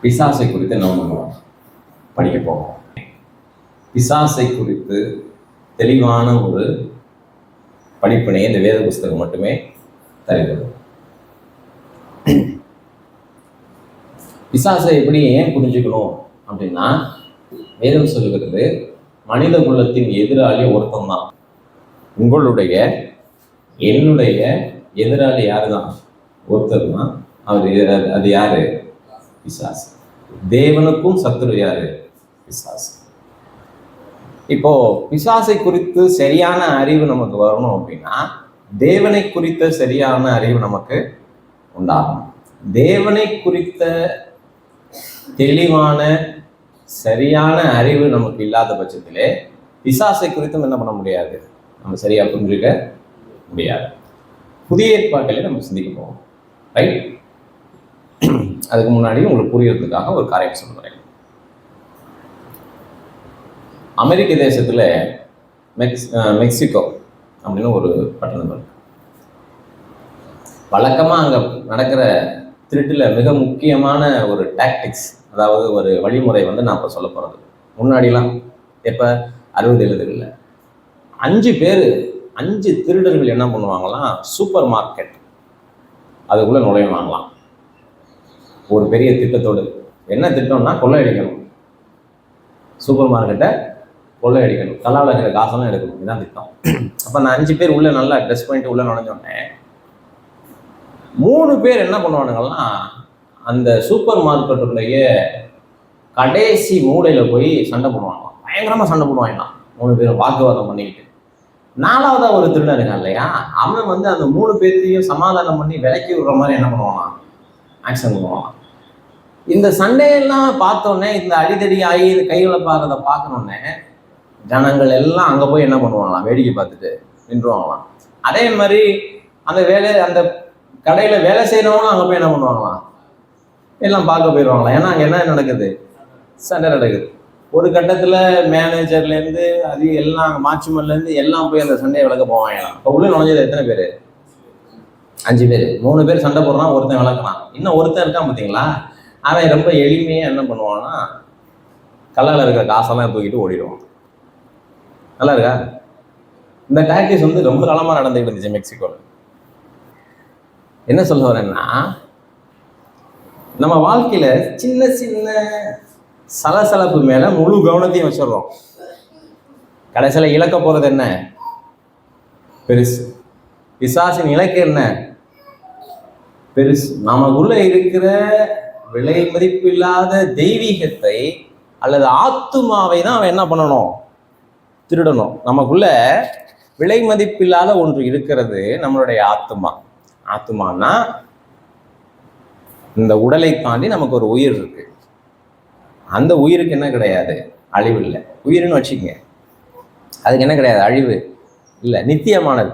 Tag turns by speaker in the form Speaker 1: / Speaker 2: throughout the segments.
Speaker 1: பிசாசை குறித்து நம்ம படிக்க போகிறோம். பிசாசை குறித்து தெளிவான ஒரு படிப்பினை இந்த வேத புஸ்தகம் மட்டுமே தருகிறது. பிசாசை எப்படி ஏன் புரிஞ்சுக்கணும் அப்படின்னா, வேதம் சொல்லுகிறது மனித குலத்தின் எதிராளி ஒருத்தன் தான். உங்களுடைய என்னுடைய எதிராளி யாரு தான்? ஒருத்தர் தான். அது யாரு? பிசாசு. தேவனுக்கும் சத்துரு யாரு? பிசாசு. இப்போ பிசாசை குறித்து சரியான அறிவு நமக்கு வரணும் அப்படின்னா தேவனை குறித்த சரியான அறிவு நமக்கு உண்டாகும். தேவனை குறித்த தெளிவான சரியான அறிவு நமக்கு இல்லாத பட்சத்திலே பிசாசை குறித்தும் என்ன பண்ண முடியாது, நம்ம சரியா புரிஞ்சுக்க முடியாது. புதிய ஏற்பாட்டிலே நம்ம சிந்திக்க போவோம். ரைட்? அதுக்கு முன்னாடி உங்களுக்கு புரியறதுக்காக ஒரு காரியம் சொல்றேன். அமெரிக்க தேசத்துல மெக்சிகோ அப்படின்னு ஒரு பட்டணம் இருக்கு. வழக்கமா அங்க நடக்கிற திருட்டுல மிக முக்கியமான ஒரு டாக்டிக்ஸ், அதாவது ஒரு வழிமுறை நான் இப்போ சொல்ல போறது. முன்னாடிலாம் எப்ப 60-70 5 திருடர்கள் என்ன பண்ணுவாங்களாம், சூப்பர் மார்க்கெட் அதுக்குள்ள நுழைவாங்களாம் ஒரு பெரிய திட்டத்தோடு. என்ன திட்டம்னா கொள்ளையடிக்கணும், சூப்பர் மார்க்கெட்டை கொள்ளையடிக்கணும், கல்லாவில் இருக்கிற காசெல்லாம் எடுக்கணும், இதுதான் திட்டம். அப்போ நான் 5 பேர் உள்ள நல்லா ட்ரெஸ் பண்ணிட்டு உள்ள நுழைஞ்சோடனே 3 பேர் என்ன பண்ணுவானுங்கன்னா, அந்த சூப்பர் மார்க்கெட்டுடைய கடைசி மூலையில போய் சண்டை போடுவாங்களாம். பயங்கரமா சண்டை போடுவாங்களாம் 3 பேரும் வாக்குவாதம் பண்ணிக்கிட்டு. 4வதா ஒரு திருடன் இருக்கான் இல்லையா, அவன் அந்த 3 பேர்த்தையும் சமாதானம் பண்ணி விலக்கி விடுற மாதிரி என்ன பண்ணுவான், ஆக்ஷன் பண்ணுவான். இந்த சண்டையெல்லாம் பார்த்தோன்னே, இந்த அடிதடி ஆகி கைகளை பார்க்கறத பார்க்கணுன்னே ஜனங்கள் எல்லாம் அங்கே போய் என்ன பண்ணுவாங்களாம், வேடிக்கை பார்த்துட்டு நின்றுவாங்களாம். அதே மாதிரி அந்த கடையில் வேலை செய்கிறவங்களும் அங்கே போய் என்ன பண்ணுவாங்களாம், எல்லாம் பார்க்க போயிடுவாங்களாம். ஏன்னா அங்கே என்ன நடக்குது, சண்டை நடக்குது. ஒரு கட்டத்தில் மேனேஜர்லேருந்து அது எல்லாம் வாட்ச்மேன்லேருந்து எல்லாம் போய் அந்த சண்டையை விளக்க போவாங்களாம். இப்போ உள்ள நுழைஞ்சது எத்தனை பேர்? 5 பேர். 3 பேர் சண்டை போடுறான், ஒருத்தன் விளக்குறான். இன்னும் ஒருத்தன் இருக்கான் பார்த்தீங்களா, அவன் ரொம்ப எளிமையாக என்ன பண்ணுவான்னா, கல்லால் இருக்கிற காசெல்லாம் தூக்கிட்டு ஓடிடுவான். நல்லா இருக்கா? இந்த டாக்டிஸ் ரொம்ப காலமாக நடந்துகிட்டு இருந்துச்சு மெக்சிகோவில். என்ன சொல்ல வரேன்னா, நம்ம வாழ்க்கையில சின்ன சின்ன சலசலப்பு மேல முழு கவனத்தையும் வச்சிடறோம். கடைசியில் இழக்க போறது என்ன? பெருசு. பிசாசின் இலக்கு என்ன? பெருசு. நமக்குள்ள இருக்கிற விலை மதிப்பு இல்லாத தெய்வீகத்தை அல்லது ஆத்துமாவை தான் அவன் என்ன பண்ணணும், திருடணும். நமக்குள்ள விலை மதிப்பில்லாத ஒன்று இருக்கிறது, நம்மளுடைய ஆத்துமா. ஆத்துமானா இந்த உடலை தாண்டி நமக்கு ஒரு உயிர் இருக்கு. அந்த உயிருக்கு என்ன கிடையாது, அழிவு இல்லை. உயிர்னு வச்சுக்கங்க, அதுக்கு என்ன கிடையாது, அழிவு இல்லை, நித்தியமானது.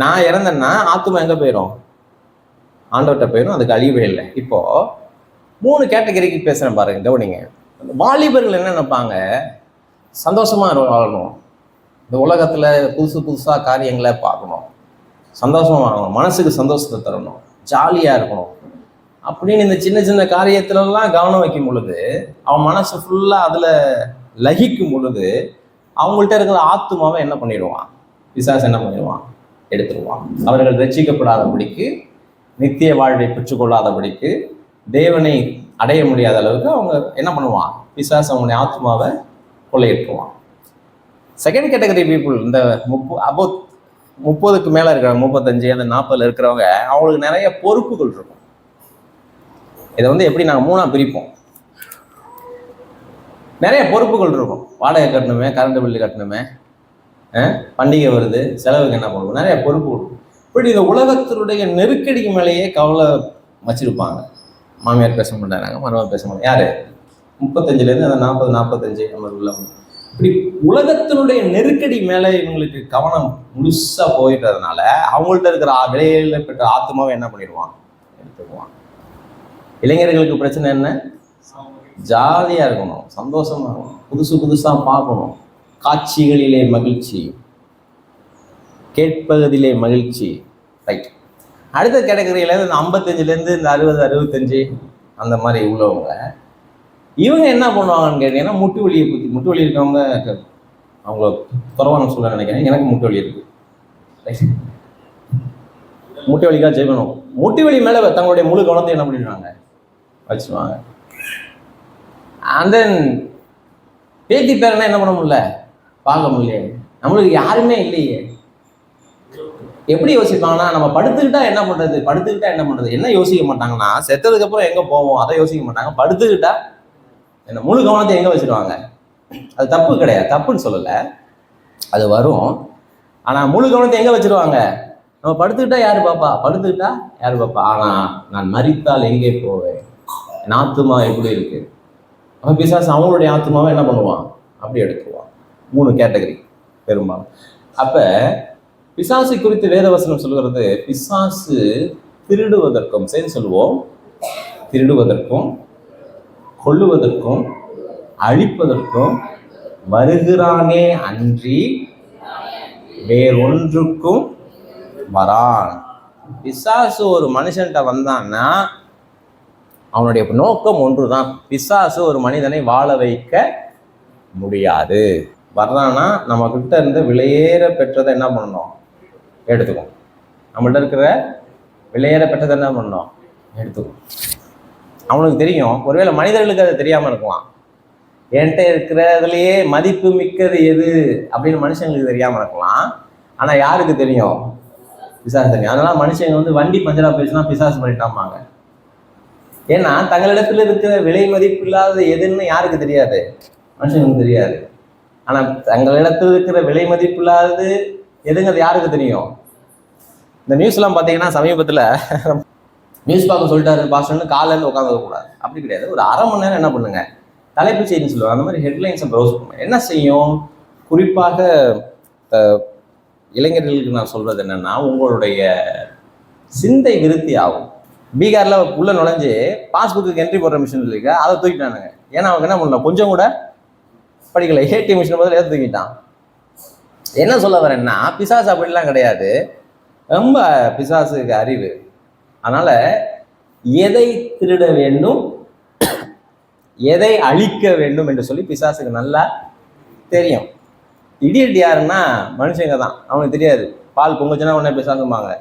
Speaker 1: நான் இறந்தேன்னா ஆத்துமா எங்க போயிடும், ஆண்டவர்கிட்ட போயிடும், அதுக்கு அழிவே இல்லை. இப்போ 3 கேட்டகரிக்கு பேசுறேன் பாருங்க, கவனிங்க. வாலிபர்கள் என்ன நினைப்பாங்க, சந்தோஷமா வாழணும், இந்த உலகத்துல புதுசு புதுசா காரியங்களை பார்க்கணும், சந்தோஷமா வாங்கணும், மனசுக்கு சந்தோஷத்தை தரணும், ஜாலியா இருக்கணும் அப்படின்னு இந்த சின்ன சின்ன காரியத்துலலாம் கவனம் வைக்கும் பொழுது, அவன் மனசு ஃபுல்லா அதுல லகிக்கும் பொழுது அவங்கள்ட்ட இருக்கிற ஆத்துமாவை என்ன பண்ணிடுவான், பிசாசு என்ன பண்ணிடுவான், எடுத்துருவான். அவர்கள் ரட்சிக்கப்படாதபடிக்கு, நித்திய வாழ்வை பெற்றுக்கொள்ளாதபடிக்கு, தேவனை அடைய முடியாத அளவுக்கு அவங்க என்ன பண்ணுவான், பிசாசு அவங்களுடைய ஆத்மாவை கொள்ளையிட்டுருவான். செகண்ட் கேட்டகரி பீப்புள், இந்த 30க்கு மேலே இருக்கிறவங்க, 35 அந்த 40 இருக்கிறவங்க, அவங்களுக்கு நிறைய பொறுப்புகள் இருக்கும். இதை எப்படி நாங்கள் 3ஆ பிரிப்போம். நிறைய பொறுப்புகள் இருக்கும். வாடகை கட்டணுமே, கரண்ட் பில்லு கட்டணுமே, பண்டிகை வருது, செலவுக்கு என்ன பண்ணுவோம், நிறைய பொறுப்பு இருக்கும். இப்படி இந்த உலகத்தினுடைய நெருக்கடிக்கு மேலேயே கவலை வச்சிருப்பாங்க. மாமியார் பேச மாட்டாங்க, மருமகன் பேச மாட்டாங்க. யாரு 35லேருந்து அந்த 40-45 நம்ம உள்ளவங்க. இப்படி உலகத்தினுடைய நெருக்கடி மேலே இவங்களுக்கு கவனம் முழுசா போயிட்டதுனால அவங்கள்ட்ட இருக்கிற விலையில பெற்ற ஆத்மாவை என்ன பண்ணிடுவான், எடுத்துக்குவான். இளைஞர்களுக்கு பிரச்சனை என்ன, ஜாலியா இருக்கணும், சந்தோஷமா இருக்கணும், புதுசு புதுசா பார்க்கணும், காட்சிகளிலே மகிழ்ச்சி, கேட்பதிலே மகிழ்ச்சி. ரைட். அடுத்த கேட்டகரியில இந்த 55லேருந்து இந்த 60-65 அந்த மாதிரி உள்ளவங்க இவங்க என்ன பண்ணுவாங்கன்னு கேட்டீங்கன்னா, முட்டு வலி இருக்கவங்க அவங்க குறவான சொல்ல நினைக்கிறேன். எனக்கு முட்டு வலி இருக்கு, முட்டு வலிக்காக செய்யணும். முட்டு வலி மேல தங்களுடைய முழு கவனத்தை என்ன பண்ணிடுவாங்க, வச்சுருவாங்க. அண்ட் தென் பேத்தி பேரனா என்ன பண்ண முடியல, பார்க்க முடியல. நம்மளுக்கு யாருமே இல்லையே. எப்படி யோசிப்பாங்கன்னா, நம்ம படுத்துக்கிட்டா என்ன பண்றது, என்ன யோசிக்க மாட்டாங்கன்னா, செத்ததுக்கு அப்புறம் எங்க போவோம் அதை யோசிக்க மாட்டாங்க. படுத்துக்கிட்டா என்ன முழு கவனத்தை எங்க வச்சிருவாங்க. அது தப்பு கிடையாது, தப்புன்னு சொல்லல, அது வரும். ஆனா முழு கவனத்தை எங்க வச்சிருவாங்க, நம்ம படுத்துக்கிட்டா யாரு பாப்பா. ஆனா நான் மரித்தால் எங்கே போவேன், என் ஆத்துமா எப்படி இருக்கு. அப்ப பிசாசு அவங்களுடைய ஆத்துமாவை என்ன பண்ணுவான், அப்படி எடுத்துருவான். 3 கேட்டகரி பெரும்பாலும். அப்ப பிசாசு குறித்து வேதவசனம் சொல்கிறது, பிசாசு திருடுவதற்கும், சேர்ந்து சொல்லுவோம், திருடுவதற்கும், கொல்லுவதற்கும், அழிப்பதற்கும் வருகிறானே அன்றி வேறொன்றுக்கும் வரான். பிசாசு ஒரு மனுஷன்கிட்ட வந்தான்னா அவனுடைய நோக்கம் ஒன்றுதான், பிசாசு ஒரு மனிதனை வாழ வைக்க முடியாது. வர்றான்னா நம்ம கிட்ட இருந்து விலையேற பெற்றதை என்ன பண்ணணும், எடுத்துக்கும். நம்மள்ட்ட இருக்கிற விலையேற பெற்றதை என்ன பண்ணணும், எடுத்துக்கும். அவனுக்கு தெரியும், ஒருவேளை மனிதர்களுக்கு அது தெரியாம இருக்கலாம். என்கிட்ட இருக்கிறதுலையே மதிப்பு மிக்கது எது அப்படின்னு மனுஷங்களுக்கு தெரியாம இருக்கலாம். ஆனா யாருக்கு தெரியும், பிசாசு தெரியும். அதனால மனுஷங்க வண்டி பஞ்சரா போயிடுச்சுன்னா பிசாசு பண்ணிட்டாமாங்க. ஏன்னா தங்களிடத்துல இருக்கிற விலை மதிப்பு இல்லாதது எதுன்னு யாருக்கு தெரியாது, மனுஷங்களுக்கு தெரியாது. ஆனா தங்களிடத்துல இருக்கிற விலை மதிப்பு இல்லாதது எதுங்கிறது யாருக்கு தெரியும். இந்த நியூஸ் எல்லாம் பாத்தீங்கன்னா, சமீபத்துல நியூஸ் பார்க்க சொல்லிட்டாரு பாஸ்டர்னு காலையில இருந்து உட்காந்து கூடாது, அப்படி கிடையாது. ஒரு அரை மணி நேரம் என்ன பண்ணுங்க, தலைப்பு செய்தின்னு சொல்லுவாங்க, அந்த மாதிரி ஹெட்லைன்ஸை ப்ரௌஸ் பண்ணுங்க. என்ன செய்யும், குறிப்பாக இளைஞர்களுக்கு நான் சொல்றது என்னன்னா, உங்களுடைய சிந்தை விருத்தி ஆகும். பீகார்ல உள்ள நுழைஞ்சு பாஸ்புக்கு என்ட்ரி போடுற மிஷின் இல்லைங்க, அதை தூக்கிட்டானுங்க. ஏன்னா அவங்க என்ன பண்ணல, கொஞ்சம் கூட படிக்கல, ஏடிஎம் மிஷின் பதில் ஏற்ற தூக்கிட்டான். என்ன சொல்ல வரேன்னா, பிசாசு அப்படிலாம் கிடையாது, ரொம்ப பிசாசுக்கு அறிவு. அதனால எதை திருட வேண்டும், எதை அழிக்க வேண்டும் என்று சொல்லி பிசாசுக்கு நல்லா தெரியும். இடியட் யாருன்னா மனுஷங்க தான், அவனுக்கு தெரியாது. பால் பொங்குச்சுன்னா உடனே பிசாசுமாங்க.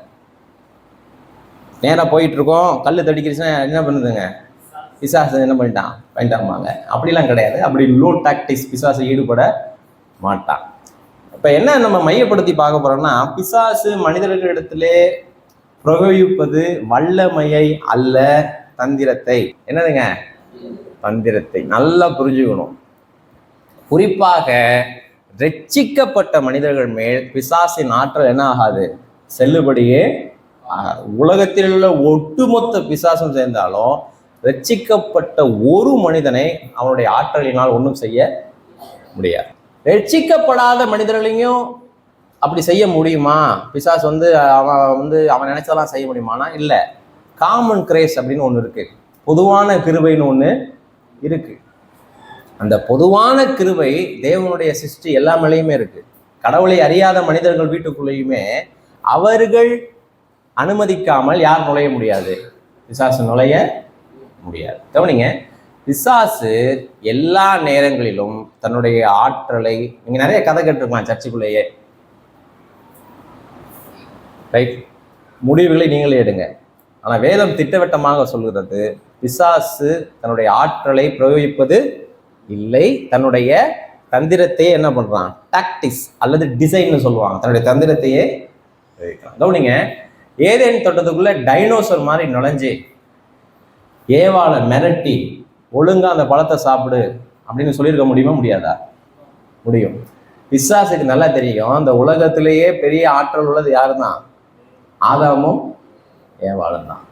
Speaker 1: நேராக போயிட்டு இருக்கோம், கல் தடிக்கிடுச்சுன்னா என்ன பண்ணுதுங்க, பிசாசு என்ன பண்ணிட்டாமாங்க. அப்படிலாம் கிடையாது, அப்படி லோ டாக்டிக்ஸ் பிசாசு ஈடுபட மாட்டான். இப்போ என்ன நம்ம மையப்படுத்தி பார்க்க போறோம்னா, பிசாசு மனிதர்களிடத்திலே பிரயோகிப்பது வல்லமையை அல்ல, தந்திரத்தை. என்னதுங்க, தந்திரத்தை. நல்லா புரிஞ்சுக்கணும். குறிப்பாக ரட்சிக்கப்பட்ட மனிதர்கள் மேல் பிசாசின் ஆற்றல் என்ன ஆகாது, செல்லுபடியே. உலகத்தில் உள்ள ஒட்டுமொத்த பிசாசும் சேர்ந்தாலும் ரட்சிக்கப்பட்ட ஒரு மனிதனை அவனுடைய ஆற்றலினால் ஒன்றும் செய்ய முடியாது. ரட்சிக்கப்படாத மனிதர்களையும் அப்படி செய்ய முடியுமா, பிசாசு அவன் நினைச்சதெல்லாம் செய்ய முடியுமானா இல்லை. காமன் கிரேஸ் அப்படின்னு ஒன்று இருக்கு, பொதுவான கிருபைன்னு ஒன்று இருக்கு. அந்த பொதுவான கிருபை தேவனுடைய சிருஷ்டி எல்லா மேலேயுமே இருக்கு. கடவுளை அறியாத மனிதர்கள் வீட்டுக்குள்ளேயுமே அவர்கள் அனுமதிக்காமல் யார் நுழைய முடியாது, பிசாசு நுழைய முடியாது. கவனிங்க, பிசாசு எல்லா நேரங்களிலும் தன்னுடைய ஆற்றலை, நீங்க நிறைய கதை கேட்டிருக்கலாம் சர்ச்சுக்குள்ளேயே, ரைட், முடிவுகளை நீங்களே எடுங்க. ஆனா வேதம் திட்டவட்டமாக சொல்கிறது, பிசாசு தன்னுடைய ஆற்றலை பிரயோகிப்பது இல்லை, தன்னுடைய தந்திரத்தையே என்ன பண்றான், டாக்டிக்ஸ் அல்லது டிசைன்னு சொல்லுவாங்க, தன்னுடைய தந்திரத்தையே கவனிங்க. ஏதேன் தோட்டத்துக்குள்ள டைனோசர் மாதிரி நுழைஞ்சு ஏவாளை மிரட்டி ஒழுங்கா அந்த பழத்தை சாப்பிடு அப்படின்னு சொல்லியிருக்க முடியுமா, முடியாதா? முடியும். பிசாசுக்கு நல்லா தெரியும், அந்த உலகத்திலேயே பெரிய ஆற்றல் உள்ளது யாருதான், ஆதாமும் ஏவாளும் தான்,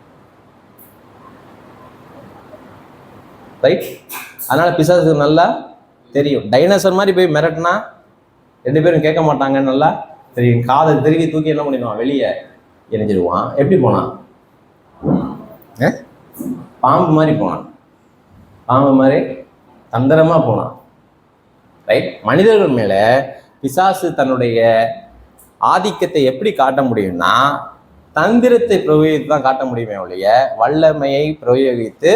Speaker 1: ரைட். அதனால பிசாசுக்கு நல்லா தெரியும். டைனோசர் மாதிரி போய் மிரட்டினா 2 பேரும் கேட்க மாட்டாங்கன்னு நல்லா தெரியும். காதை திருக்கி தூக்கி என்ன பண்ணிடுவான், வெளியே எரிஞ்சிடுவான். எப்படி போனான், பாம்பு மாதிரி போனான், பாம்பு மாதிரி தந்திரமா போனான், ரைட். மனிதர்கள் மேல பிசாசு தன்னுடைய ஆதிக்கத்தை எப்படி காட்ட முடியும்னா, தந்திரத்தை பிரயோகித்து தான் காட்ட முடியுமே ஒழிய வல்லமையை பிரயோகித்து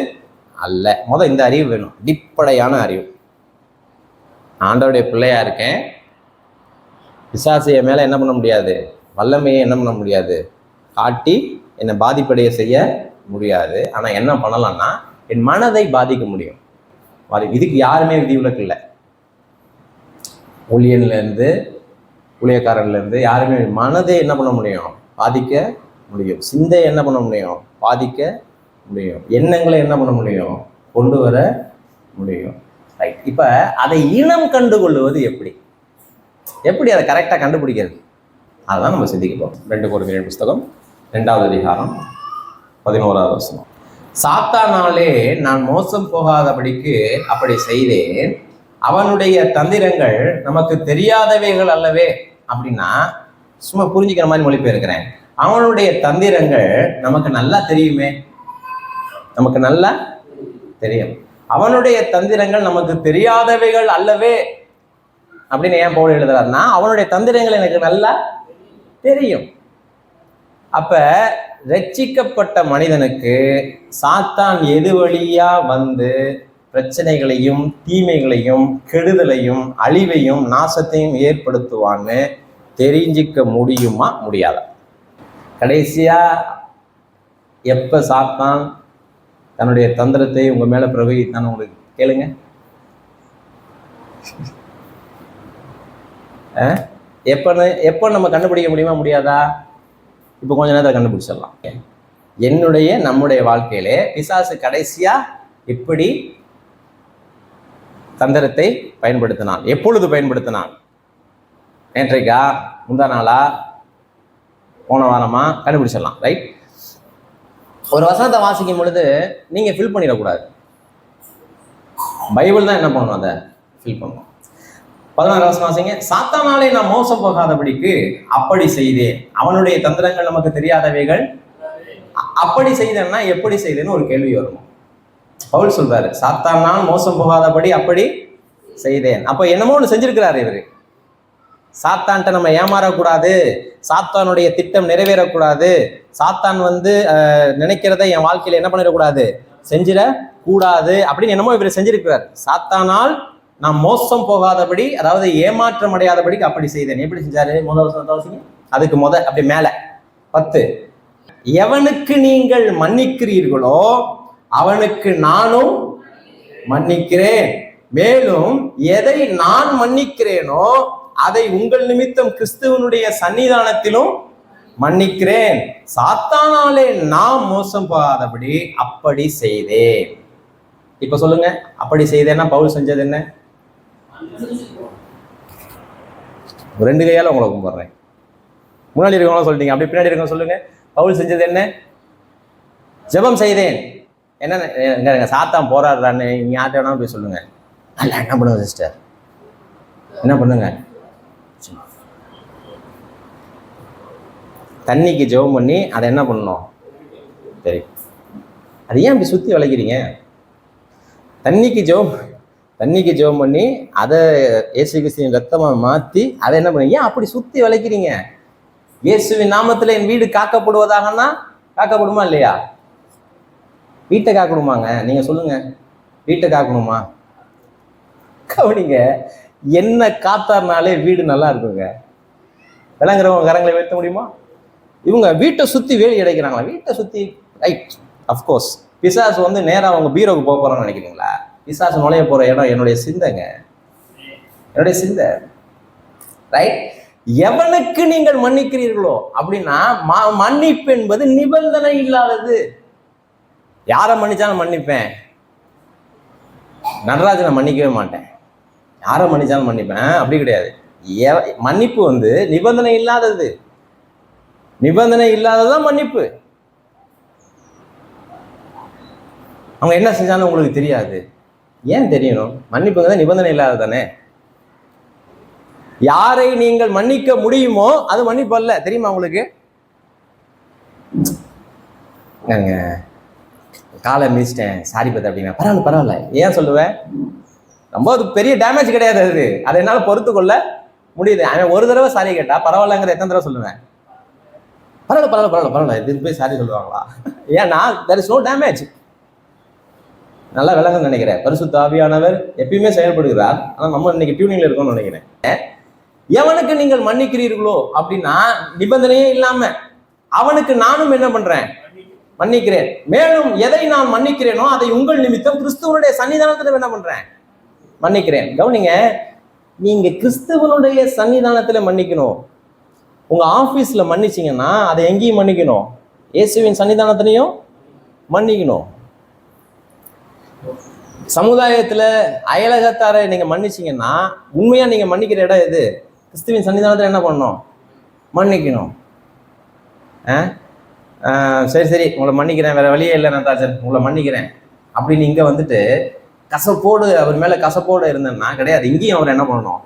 Speaker 1: அல்ல. இந்த அறிவு வேணும், அடிப்படையான அறிவு. ஆண்டவருடைய பிள்ளையா இருக்கேன், பிசாசிய மேல என்ன பண்ண முடியாது, வல்லமையை என்ன பண்ண முடியாது, காட்டி என்னை பாதிப்படைய செய்ய முடியாது. ஆனா என்ன பண்ணலாம்னா என் மனதை பாதிக்க முடியும். இதுக்கு யாருமே விதிவிலக்கு இல்லை. ஊழியன்லேருந்து ஊழியக்காரன்லேருந்து யாருமே மனதை என்ன பண்ண முடியும், பாதிக்க முடியும். சிந்தையை என்ன பண்ண முடியும், பாதிக்க முடியும். எண்ணங்களை என்ன பண்ண முடியும், கொண்டு வர முடியும். ரைட். இப்போ அதை இனம் கண்டுகொள்வது எப்படி அதை கரெக்டாக கண்டுபிடிக்கிறது, அதுதான் நம்ம சிந்திக்க போகிறோம். 2 கொரிந்தியர் புஸ்தகம் 2வது அதிகாரம் 11வது வசனம். சாத்தானாலே நான் மோசம் போகாதபடிக்கு அப்படி செய்தேன், அவனுடைய தந்திரங்கள் நமக்கு தெரியாதவைகள் அல்லவே. அப்படின்னா சும்மா புரிஞ்சுக்கிற மாதிரி மொழிபெயர்க்கிறேன். அவனுடைய தந்திரங்கள் நமக்கு நல்லா தெரியுமே, நமக்கு நல்லா தெரியும். அவனுடைய தந்திரங்கள் நமக்கு தெரியாதவைகள் அல்லவே அப்படின்னு ஏன் பவுல் எழுதுறாருன்னா, அவனுடைய தந்திரங்கள் எனக்கு நல்லா தெரியும். அப்ப ரட்சிக்கப்பட்ட மனிதனுக்கு சாத்தான் எது வழியா வந்து பிரச்சனைகளையும் தீமைகளையும் கெடுதலையும் அழிவையும் நாசத்தையும் ஏற்படுத்துவான்னு தெரிஞ்சிக்க முடியுமா, முடியாதா? கடைசியா எப்ப சாத்தான் தன்னுடைய தந்திரத்தை உங்க மேல பிரயோகித்தான் உங்களுக்கு கேளுங்க. எப்ப நம்ம கண்டுபிடிக்க முடியுமா, முடியாதா? இப்போ கொஞ்ச நேரத்தை கண்டுபிடிச்சிடலாம். நம்முடைய வாழ்க்கையிலே பிசாசு கடைசியா எப்படி தந்திரத்தை பயன்படுத்தினான், எப்பொழுது பயன்படுத்தினான்? நேற்றைக்கா, முந்தா நாளா, போன வாரமா? கண்டுபிடிச்சிடலாம். ரைட். ஒரு வசனத்தை வாசிக்கும் பொழுது நீங்க ஃபில் பண்ணிடக்கூடாது. பைபிள் தான் என்ன பண்ணணும், அதை ஃபில் பண்ணணும். 16 வசனம் வாசிங்க. சாத்தானாலே நான் மோசம் போகாதபடிக்கு அப்படி செய்தேன், அவனுடைய தந்திரங்கள் நமக்கு தெரியாதவைகள். அப்படி செய்தேன்னா எப்படி செய்தேன்னு ஒரு கேள்வி வரும். பவுல் சொல்றாரு, சாத்தானால் மோசம் போகாதபடி அப்படி செய்தேன். அப்ப என்னமோ ஒன்று செஞ்சிருக்கிறாரு இவரு. சாத்தான்ட்ட நம்ம ஏமாறக்கூடாது, சாத்தானுடைய திட்டம் நிறைவேறக்கூடாது, சாத்தான் வந்து நினைக்கிறத என் வாழ்க்கையில என்ன பண்ணிடக்கூடாது, செஞ்சிடக்கூடாது அப்படின்னு என்னமோ இவர் செஞ்சிருக்கிறார். சாத்தானால் நான் மோசம் போகாதபடி, அதாவது ஏமாற்றம் அடையாதபடிக்கு அப்படி செய்தேன். எப்படி செஞ்சாரு? அதுக்கு அப்படி மேல 10, எவனுக்கு நீங்கள் மன்னிக்கிறீர்களோ அவனுக்கு நானும் மன்னிக்கிறேன், மேலும் எதை நான் மன்னிக்கிறேனோ அதை உங்கள் நிமித்தம் கிறிஸ்துவனுடைய சன்னிதானத்திலும் மன்னிக்கிறேன். சாத்தானாலே நான் மோசம் போகாதபடி அப்படி செய்தேன். இப்ப சொல்லுங்க, அப்படி செய்தேன்னா பவுல் செஞ்சது என்ன? 2 கையால உங்களை கும்பிடுறேன். முன்னாடி இருக்கவங்களும் சொல்லிட்டீங்க, அப்படி பின்னாடி இருக்க சொல்லுங்க. பவுல் செஞ்சது என்ன? ஜெபம் செய்தேன். என்ன சாத்தான் போராடுறான்னு நீங்க யார்கிட்ட வேணாலும் போய் சொல்லுங்க. அல்ல, என்ன பண்ணுங்க சிஸ்டர், என்ன பண்ணுங்க, தண்ணிக்கு ஜெபம் பண்ணி அதை என்ன பண்ணணும் தெரியும். அது ஏன் அப்படி சுத்தி வளைக்கிறீங்க? தண்ணிக்கு ஜெபம் பண்ணி அதை இயேசு கிறிஸ்துவின் ரத்தமா மாத்தி அதை என்ன பண்ணுங்க, ஏன் அப்படி சுத்தி வளைக்கிறீங்க? இயேசுவின் நாமத்துல என் வீடு காக்கப்படுவதாகனா காக்கப்படுமா இல்லையா? வீட்டை காக்கணுமாங்க? நீங்க சொல்லுங்க, வீட்டை காக்கணுமா? கவனிங்க, என்ன காத்தாருனாலே வீடு நல்லா இருக்குங்க. விளங்குறவங்க கரங்களை வைத்த முடியுமா? இவங்க வீட்டை சுத்தி வேலி அடைக்கிறாங்களா? வீட்டை சுத்தி ரைட். அஃப்கோர்ஸ் பிசாசு வந்து நேராக அவங்க பீரோவுக்கு போக போறான்னு நினைக்கிறீங்களா? பிசாசு நுழைய போற இடம் என்னுடைய சிந்தைங்க, என்னுடைய சிந்தை. ரைட். எவனுக்கு நீங்கள் மன்னிக்கிறீர்களோ அப்படின்னா மன்னிப்பு என்பது நிபந்தனை இல்லாதது. யாரை மன்னிச்சாலும் மன்னிப்பேன், நடராஜனை மன்னிக்கவே மாட்டேன். யாரை மன்னிச்சாலும் மன்னிப்பேன் அப்படி கிடையாது. மன்னிப்பு வந்து நிபந்தனை இல்லாதது. நிபந்தனை இல்லாததான் மன்னிப்பு. அவங்க என்ன செஞ்சாலும் உங்களுக்கு தெரியாது. ஏன் தெரியணும்? மன்னிப்புங்கிறது நிபந்தனை இல்லாதது தானே. யாரை நீங்கள் மன்னிக்க முடியுமோ அது மன்னிப்பு அல்ல. தெரியுமா உங்களுக்கு? காலை மிதிச்சிட்டேன், சாரி பத்த அப்படின்னா பரவாயில்ல. ஏன் சொல்லுவேன்? ரொம்ப அது பெரிய டேமேஜ் கிடையாது. அதை என்னால் பொறுத்து கொள்ள முடியுது. அவன் ஒரு தடவை சாரி கேட்டா பரவாயில்லங்கிற எத்தனை தடவை சொல்லுவேன்? பரவாயில்ல, இது போய் சாரி சொல்லுவாங்களா? ஏன்னா there is no damage. நல்லா விளங்குன்னு நினைக்கிறேன். பரிசுத்த ஆவியானவர் எப்பயுமே செயல்படுகிறார். ஆனால் நம்ம இன்னைக்கு டியூனிங்ல இருக்கோம்னு நினைக்கிறேன். எவனுக்கு நீங்கள் மன்னிக்கிறீர்களோ அப்படின்னா நிபந்தனையே இல்லாம அவனுக்கு நானும் என்ன பண்றேன்? மன்னிக்கிறேன். மேலும் எதை நான் மன்னிக்கிறேனோ அதை உங்கள் நிமித்தம் கிறிஸ்துவனுடைய சன்னிதானத்துல என்ன பண்றேன்? மன்னிக்கிறேன். கவனிங்க, நீங்க கிறிஸ்துவனுடைய சன்னிதானத்துல மன்னிக்கணும். உங்க ஆபீஸ்ல மன்னிச்சீங்கன்னா அதை எங்கேயும் மன்னிக்கணும், இயேசுவின் சன்னிதானத்திலையும் மன்னிக்கணும். சமுதாயத்துல அயலகத்தாரை நீங்க மன்னிச்சீங்கன்னா உண்மையா நீங்க மன்னிக்கிற இடம் எது? கிறிஸ்துவின் சன்னிதானத்துல என்ன பண்ணணும்? மன்னிக்கணும். சரி உங்களை மன்னிக்கிறேன், வேற வழியே இல்லை நந்தாஜன், உங்களை மன்னிக்கிறேன் அப்படின்னு இங்க வந்துட்டு கசப்போடு அவர் மேல கசப்போடு இருந்தேன்னா கிடையாது. இங்கேயும் அவர் என்ன பண்ணணும்?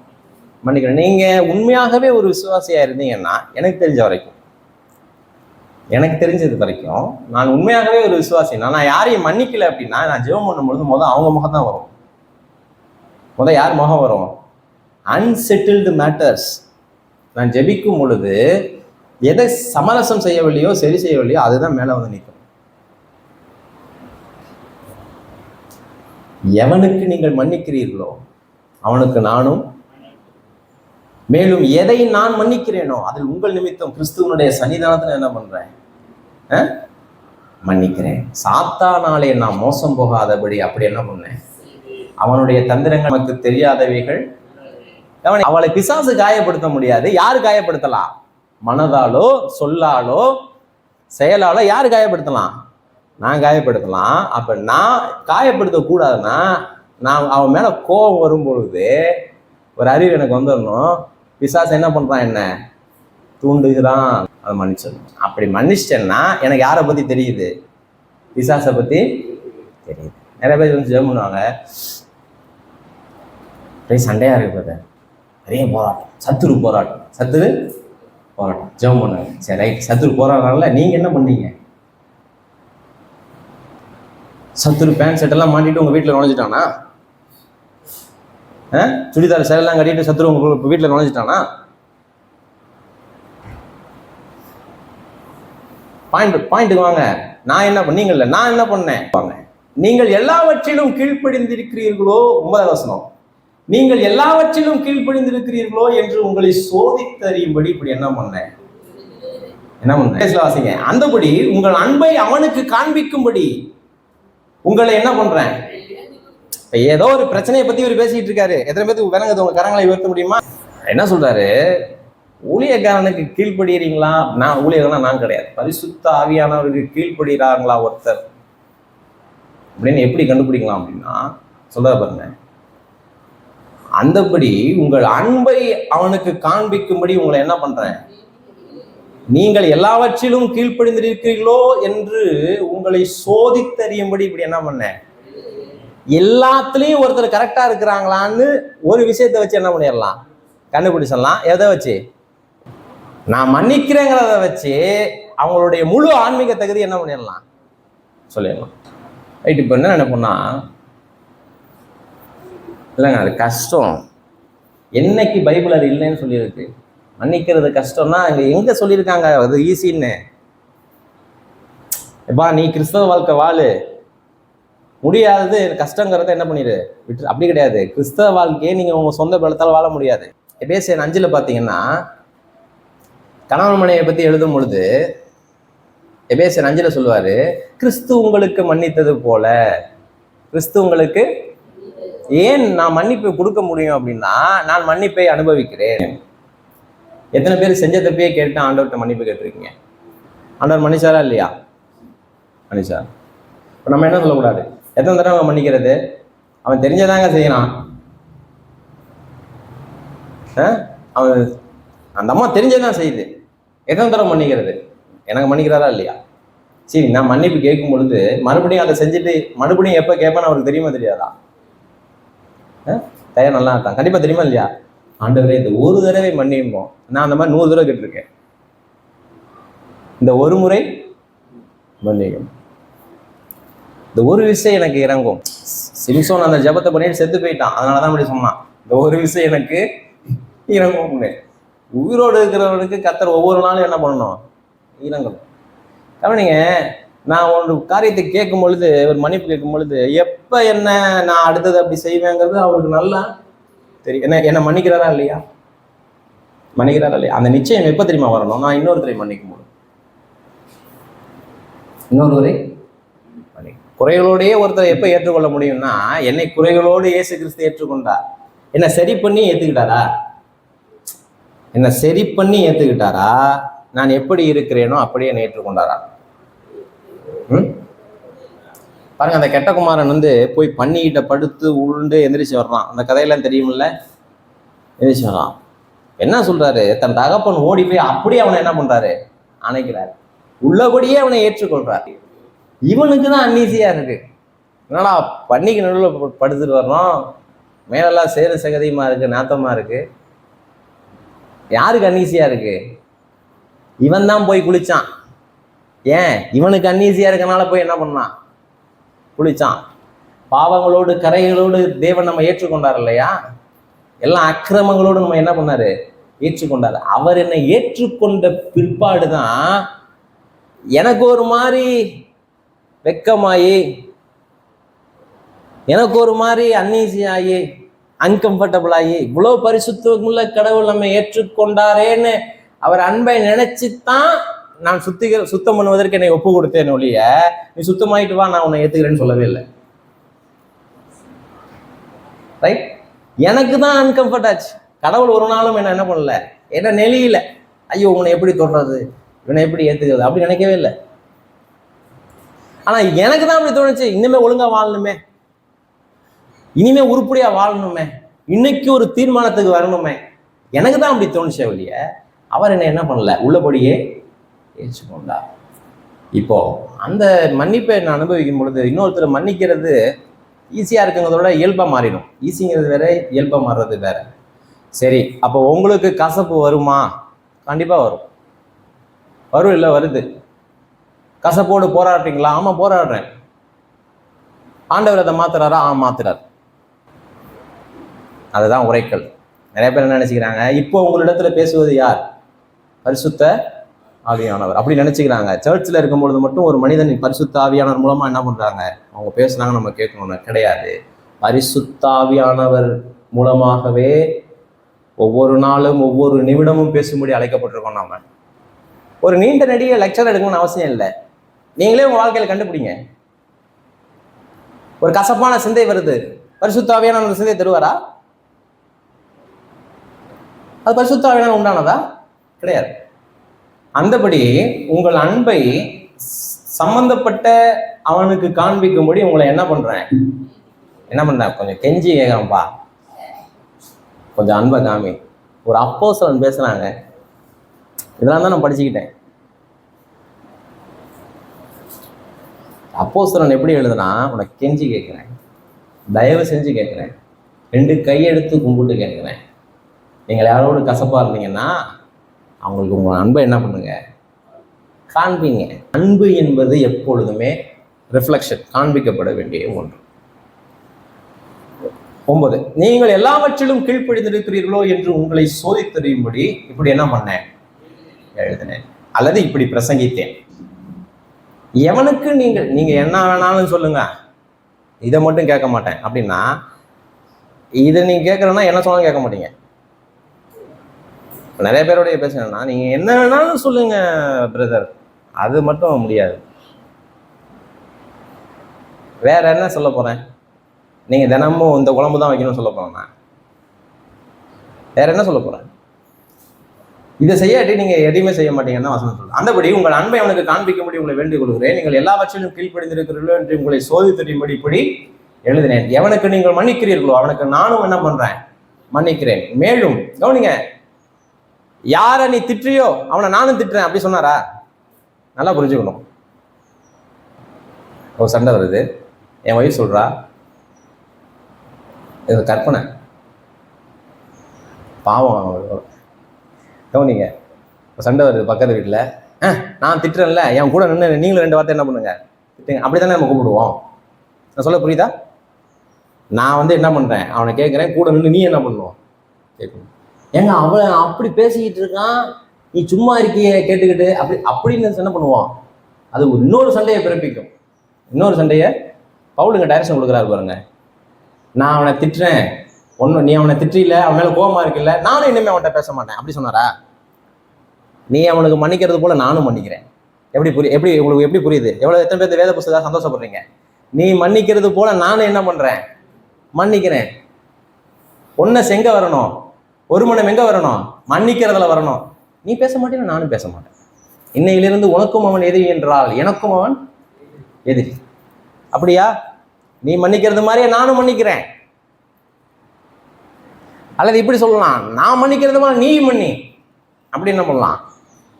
Speaker 1: மன்னிக்கிறேன். நீங்க உண்மையாகவே ஒரு விசுவாசியா இருந்தீங்கன்னா, எனக்கு தெரிஞ்சது வரைக்கும் நான் உண்மையாகவே ஒரு விசுவாசி, நான் யாரையும் மன்னிக்கல அப்படின்னா நான் ஜெபம் பண்ணும்பொழுது அவங்க முகம் தான் வரும். யார் முகம் வரும்? Unsettled matters. நான் ஜெபிக்கும் பொழுது எதை சமரசம் செய்யவில்லையோ, சரி செய்யவில்லையோ, அதுதான் மேல வந்து நிற்கும். எவனுக்கு நீங்கள் மன்னிக்கிறீர்களோ அவனுக்கு நானும், மேலும் எதை நான் மன்னிக்கிறேனோ அதில் உங்கள் நிமித்தம் கிறிஸ்துவனுடைய சன்னிதானத்துல என்ன பண்றேன்? மன்னிக்கிறேன். சாத்தானாலே நான் மோசம் போகாதபடி அப்படி என்ன பண்ணேன்? அவனுடைய தந்திரங்கள் நமக்கு தெரியாதவைகள். அவளை பிசாசு காயப்படுத்த முடியாது. யாரு காயப்படுத்தலாம்? மனதாலோ சொல்லாலோ செயலாலோ யாரு காயப்படுத்தலாம்? நான் காயப்படுத்தலாம். அப்ப நான் காயப்படுத்த கூடாதுன்னா நான் அவன் மேல கோபம் வரும்பொழுது ஒரு அறிவு எனக்கு வந்துடணும். பிசாசு என்ன பண்றான்? என்ன தூண்டுகிறான். அதை மன்னிச்சிடணும். அப்படி மன்னிச்சிட்டேன்னா எனக்கு யாரை பத்தி தெரியுது? பிசாசை பத்தி தெரியுது. நிறைய பேர் வந்து ஜெபம் பண்ணுவாங்க, சண்டையா இருக்கிறது, நிறைய போராட்டம், சத்துரு போராட்டம், ஜெபம் பண்ணுங்க. சரி ரைட், சத்துரு போராடுறாங்கல்ல, நீங்க என்ன பண்ணீங்க? சத்துரு பேண்ட் ஷர்ட்டெல்லாம் மாட்டிட்டு உங்க வீட்டில் நுழைஞ்சிட்டானா? சுடிதார் சேலெல்லாம் கட்டிட்டு சத்துரு உங்க வீட்டில் நுழைஞ்சிட்டானா? பாயிண்ட்டுக்கு வாங்க. நான் என்ன பண்ணீங்கல்ல, நான் என்ன பண்ணேன்? வாங்க. நீங்கள் எல்லாவற்றிலும் கீழ்ப்படிந்திருக்கிறீர்களோ, 9வது வசனம், நீங்கள் எல்லாவற்றிலும் கீழ்ப்படிந்திருக்கிறீர்களோ என்று உங்களை சோதித்தறியும்படி இப்படி என்ன பண்ணேன்? வாசிங்க. அந்தபடி உங்கள் அன்பை அவனுக்கு காண்பிக்கும்படி உங்களை என்ன பண்றேன்? ஏதோ ஒரு பிரச்சனையை பத்தி இவர் பேசிட்டு இருக்காரு. எத்தனை பேருக்கு விளங்குது? உங்க கரங்களை உயர்த்த முடியுமா? என்ன சொல்றாரு? ஊழியக்காரனுக்கு கீழ்ப்படுகிறீங்களா? நான் ஊழியக்காரனா? நான் கிடையாது. பரிசுத்த ஆவியானவருக்கு கீழ்ப்படுகிறாங்களா ஒருத்தர் அப்படின்னு எப்படி கண்டுபிடிக்கலாம் அப்படின்னா சொல்ற பாருங்க, அந்தபடி உங்கள் அன்பை அவனுக்கு காண்பிக்கும்படி உங்களை என்ன பண்றேன்? நீங்கள் எல்லாவற்றிலும் கீழ்ப்படிந்திருக்கிறீர்களோ என்று உங்களை சோதித்தறியும்படி இப்படி என்ன பண்ணேன்? எல்லாத்துலயும் ஒருத்தர் கரெக்டா இருக்கிறாங்களான்னு ஒரு விஷயத்தை வச்சு என்ன பண்ணிடலாம்? கண்டுபிடிச்சிடலாம். எதை வச்சு? நான் மன்னிக்கிறேங்கிறத வச்சு அவங்களுடைய முழு ஆன்மீக தகுதி என்ன பண்ணிடலாம்? சொல்லிடலாம். ரைட். இப்போ என்ன நினைப்போம்னா, இல்லைங்க அது கஷ்டம். என்னைக்கு பைபிள் அது இல்லைன்னு சொல்லியிருக்கு? மன்னிக்கிறது கஷ்டம்னா அங்கே எங்க சொல்லியிருக்காங்க அது ஈஸின்னு? எப்பா நீ கிறிஸ்தவ வாழ்க்கை வாழு, முடியாது கஷ்டங்கிறத என்ன பண்ணிடு விட்டு. அப்படி கிடையாது. கிறிஸ்தவ வாழ்க்கையை நீங்க உங்க சொந்த பலத்தால் வாழ முடியாது. எபேசியர் 5 பார்த்தீங்கன்னா கணவன் மனைவியை பத்தி எழுதும் பொழுது எபேசியர் 5 சொல்லுவாரு, கிறிஸ்து உங்களுக்கு மன்னித்தது போல. கிறிஸ்து உங்களுக்கு ஏன் நான் மன்னிப்பு கொடுக்க முடியும் அப்படின்னா, நான் மன்னிப்பை அனுபவிக்கிறேன். எத்தனை பேர் செஞ்ச தப்பையே கேட்டு ஆண்டவர்கிட்ட மன்னிப்பு கேட்டிருக்கீங்க? ஆண்டவர் மன்னிச்சாரா இல்லையா? மன்னிச்சார். இப்போ நம்ம என்ன சொல்லக்கூடாது? எத்தனை தடவை அவன் மன்னிக்கிறது? அவன் தெரிஞ்சதாங்க செய்யறான். அவன் அந்த அம்மா தெரிஞ்சதான் செய்யுது. எத்தனை தடவை மன்னிக்கிறது? எனக்கு மன்னிக்கிறாரா இல்லையா? சரி, நான் மன்னிப்பு கேட்கும் பொழுது மறுபடியும் அதை செஞ்சுட்டு மறுபடியும் எப்போ கேட்பேன்னு அவருக்கு தெரியுமா தெரியாதா? தயார் நல்லா இருக்கான். கண்டிப்பா தெரியுமா இல்லையா? ஆண்டவரே இந்த ஒரு தடவை மன்னிப்போம். நான் அந்த மாதிரி 100 தடவை கேட்டிருக்கேன். இந்த ஒரு முறை மன்னிக்கும். இந்த ஒரு விஷயம் எனக்கு இறங்கும். சிம்சோன் அந்த ஜபத்தை பண்ணிட்டு செத்து போயிட்டான். அதனாலதான் அப்படி சொன்னான், இந்த ஒரு விஷயம் எனக்கு இறங்கும். உயிரோடு இருக்கிறவனுக்கு கர்த்தர் ஒவ்வொரு நாளும் என்ன பண்ணணும்? இறங்கணும். கவனிங்க, நான் ஒரு காரியத்தை கேட்கும் பொழுது, ஒரு மன்னிப்பு கேட்கும் பொழுது, எப்ப என்ன நான் அடுத்தது அப்படி செய்வேங்கிறது அவருக்கு நல்லா தெரியும். என்ன மன்னிக்கிறாரா இல்லையா? மன்னிக்கிறாரா இல்லையா? அந்த நிச்சயம் எப்ப தெரியுமா வரணும்? நான் இன்னொருத்தரை மன்னிக்கும் போது. இன்னொருவரை குறைகளோடையே ஒருத்தர் எப்ப ஏற்றுக்கொள்ள முடியும்னா, என்னை குறைகளோடு இயேசு கிறிஸ்து ஏற்றுக்கொண்டார். என்ன சரி பண்ணி ஏத்துக்கிட்டாரா? என்ன சரி பண்ணி ஏத்துக்கிட்டாரா? நான் எப்படி இருக்கிறேனோ அப்படியே என்னை ஏற்றுக்கொண்டாரா? பாருங்க, அந்த கெட்ட குமாரன் போய் பண்ணிக்கிட்ட படுத்து உருண்டு எந்திரிச்சு வர்றான். அந்த கதையெல்லாம் தெரியுமில்ல? எந்திரிச்சு வர்றான். என்ன சொல்றாரு? தன் தகப்பன் ஓடி போய் அப்படியே அவனை என்ன பண்றாரு? அணைக்கிறாரு. உள்ளபடியே அவனை ஏற்றுக்கொள்றாரு. இவனுக்கு தான் அன்னீசியா இருக்கு. என்னடா பண்ணிக்கு நடுவில் படுத்துட்டு வர்றோம், மேலெல்லாம் சேர சகதியமா இருக்கு, நாத்தமா இருக்கு. யாருக்கு அன்னீசியா இருக்கு? இவன் தான் போய் குளிச்சான். ஏன்? இவனுக்கு அன்னீசியா இருக்கனால போய் என்ன பண்ணான்? குளிச்சான். பாவங்களோடு கரைகளோடு தேவன் நம்ம ஏற்றுக்கொண்டார் இல்லையா? எல்லாம் அக்கிரமங்களோடு நம்ம என்ன பண்ணாரு? ஏற்றுக்கொண்டாரு. அவர் என்னை ஏற்றுக்கொண்ட பிற்பாடுதான் எனக்கு ஒரு மாதிரி வெக்கமாயி, எனக்கு ஒரு மாதிரி அன்னீசி ஆகி, அன்கம்ஃபர்டபுள் ஆகி, இவ்வளோ பரிசுத்தமுள்ள கடவுள் நம்ம ஏற்றுக்கொண்டாரேன்னு அவர் அன்பை நினைச்சுத்தான் நான் சுத்தம் பண்ணுவதற்கு என்னை ஒப்பு கொடுத்தேன் ஒழிய, நீ சுத்தமாயிட்டு வா நான் உன்னை ஏத்துக்கிறேன்னு சொல்லவே இல்லை. ரைட்? எனக்கு தான் அன்கம்ஃபர்ட் ஆச்சு. கடவுள் ஒரு நாளும் என்ன பண்ணல, என்ன நெளியில, ஐயோ உன்னை எப்படி தொடர்றது, இவனை எப்படி ஏத்துக்கிறது அப்படி நினைக்கவே இல்லை. ஆனா எனக்கு தான் அப்படி தோணுச்சு, இனிமே ஒழுங்கா வாழணுமே, இனிமே உருப்படியா வாழணுமே, இன்னைக்கு ஒரு தீர்மானத்துக்கு வரணுமே, எனக்கு தான் அப்படி தோணுச்சே ஒழிய அவர் என்ன பண்ணல, உள்ளபடியே ஏற்றுக்கொண்டார். இப்போ அந்த மன்னிப்பை நான் அனுபவிக்கும் பொழுது இன்னொருத்தர் மன்னிக்கிறது ஈஸியா இருக்குங்கிறதோட இயல்பா மாறிடும். ஈஸிங்கிறது வேற, இயல்பா மாறுறது வேற. சரி, அப்போ உங்களுக்கு கசப்பு வருமா? கண்டிப்பா வரும். வரும் இல்லை? வருது. கசப்போடு போராடுறீங்களா? ஆமா போராடுறேன். ஆண்டவர் அதை மாத்துறாரா? மாத்துறாரு. அதுதான் உரைக்கல். நிறைய பேர் என்ன நினைச்சுக்கிறாங்க, இப்போ உங்களிடத்துல பேசுவது யார்? பரிசுத்த ஆவியானவர் அப்படி நினைச்சுக்கிறாங்க. சர்ச்சில் இருக்கும்பொழுது மட்டும் ஒரு மனிதன் பரிசுத்த ஆவியானவர் மூலமா என்ன பண்றாங்க, அவங்க பேசுனாங்க நம்ம கேட்கணும்னு கிடையாது. பரிசுத்த ஆவியானவர் மூலமாகவே ஒவ்வொரு நாளும் ஒவ்வொரு நிமிடமும் பேசும்படி அழைக்கப்பட்டிருக்கோம். நாம ஒரு நீண்ட நெடிய லெக்சர் எடுக்கணும்னு அவசியம் இல்லை. நீங்களே உங்க வாழ்க்கையில கண்டுபிடிங்க. ஒரு கசப்பான சிந்தை வருது, பரிசுத்த ஆவியானவர் சிந்தை தருவாரா? அது பரிசுத்த ஆவியானவர் உண்டானதா? கிடையாது. அந்தபடி உங்கள் அன்பை சம்பந்தப்பட்ட அவனுக்கு காண்பிக்கும்படி உங்களை என்ன பண்றேன், கொஞ்சம் கெஞ்சி கேட்கறேன்ப்பா, கொஞ்சம் அன்பை காமி. ஒரு அப்போஸ்தலன் பேசுறாங்க, இதெல்லாம் தான் நான் படிச்சுக்கிட்டேன். அப்போஸ்தலன் எப்படி எழுதுனா, உனக்கு கெஞ்சி கேட்கிறேன், தயவு செஞ்சு கேட்கிறேன், 2 கையெடுத்து கும்பிட்டு கேட்கிறேன். நீங்கள் யாரோடு கசப்பா இருந்தீங்கன்னா அவங்களுக்கு உங்க அன்பை என்ன பண்ணுங்க, காண்பீங்க. அன்பு என்பது எப்பொழுதுமே ரிஃப்ளெக்ஷன், காண்பிக்கப்பட வேண்டிய ஒன்று. 9, நீங்கள் எல்லாவற்றிலும் கீழ்ப்படிந்திருக்கிறீர்களோ என்று உங்களை சோதித்தறியும்படி இப்படி என்ன பண்ணேன், எழுதினேன் அல்லது இப்படி பிரசங்கித்தேன். எவனுக்கு நீங்க என்ன வேணாலும் சொல்லுங்க, இதை மட்டும் கேட்க மாட்டேன் அப்படின்னா, இதை நீங்க கேட்கறேன்னா என்ன சொன்னாலும் கேட்க மாட்டீங்க. நிறைய பேருடைய பேசுனா, நீங்க என்ன வேணாலும் சொல்லுங்க பிரதர், அது மட்டும் முடியாது. வேற என்ன சொல்ல போறேன், நீங்க தினமும் இந்த குழம்பு தான் வைக்கணும்னு சொல்ல போறேன், வேற என்ன சொல்ல போறேன்? இதை செய்யாட்டி நீங்க எதையுமே செய்ய மாட்டீங்கன்னா வசனம் சொல்லுங்க. அந்தபடி உங்கள் அன்பை அவனுக்கு காண்பிக்கும்படி உங்களை வேண்டிக் கொள்கிறேன். நீங்கள் எல்லாவற்றிலும் கீழ்ப்படிந்திருக்கிறீர்களோ என்று உங்களை சோதித்தறியும்படி இப்படி எழுதினேன். எவனுக்கு நீங்கள் மன்னிக்கிறீர்களோ அவனுக்கு நானும் என்ன பண்றேன், மன்னிக்கிறேன். மேலும் கவனிங்க, யார நீ திட்டுறியோ அவனை நானும் திட்டுறேன் அப்படி சொன்னாரா? நல்லா புரிஞ்சுக்கணும். ஒரு சண்டை வருது, என் ஒய்ஃப் சொல்றா, இது கற்பனை, பாவம். கவனிங்க, சண்டை வருது பக்கத்து வீட்டில், நான் திட்டுறேன்ல, என் கூட நின்று நீங்களும் 2 வார்த்தை என்ன பண்ணுங்க, திட்டுங்க. அப்படித்தானே நம்ம கூப்பிடுவோம். நான் சொல்ல புரியுதா? நான் என்ன பண்றேன், அவனை கேட்குறேன், கூட நின்று நீ என்ன பண்ணுவோம், கேட்கணும். ஏங்க அவன் அப்படி பேசிக்கிட்டு இருக்கான், நீ சும்மா இருக்கிய கேட்டுக்கிட்டு அப்படின்னு என்ன பண்ணுவோம், அது இன்னொரு சண்டையை பிறப்பிக்கும். இன்னொரு சண்டையை பவுலுங்க டைரக்ஷன் கொடுக்குறாரு பாருங்க. நான் அவனை திட்டுறேன், ஒன்றும் நீ அவனை திட்டில, அவன் மேலே கோபமா இருக்குல்ல, நானும் இனிமேல் அவன்கிட்ட பேச மாட்டேன் அப்படி சொன்னாரா? நீ அவனுக்கு மன்னிக்கிறது போல நானும் மன்னிக்கிறேன். எப்படி உங்களுக்கு எப்படி புரியுது? எத்தனை பேர் வேத புத்தகத்தை சந்தோஷப்படுறீங்க? நீ மன்னிக்கிறது போல நானும் என்ன பண்றேன்? மன்னிக்கிறேன். ஒன்ன எங்க வரணும்? ஒரு மனம் எங்க வரணும்? மன்னிக்கிறதுல வரணும். நீ பேச மாட்டேன்னு நானும் பேச மாட்டேன். இன்னையிலிருந்து உனக்கும் அவன் எதிரி என்றால் எனக்கும் அவன் எதிரி. அப்படியா? நீ மன்னிக்கிறது மாதிரியே நானும் மன்னிக்கிறேன். அல்லது இப்படி சொல்லலாம், நான் மன்னிக்கிறது மாதிரி நீ மன்னி. அப்படி என்ன பண்ணலாம்?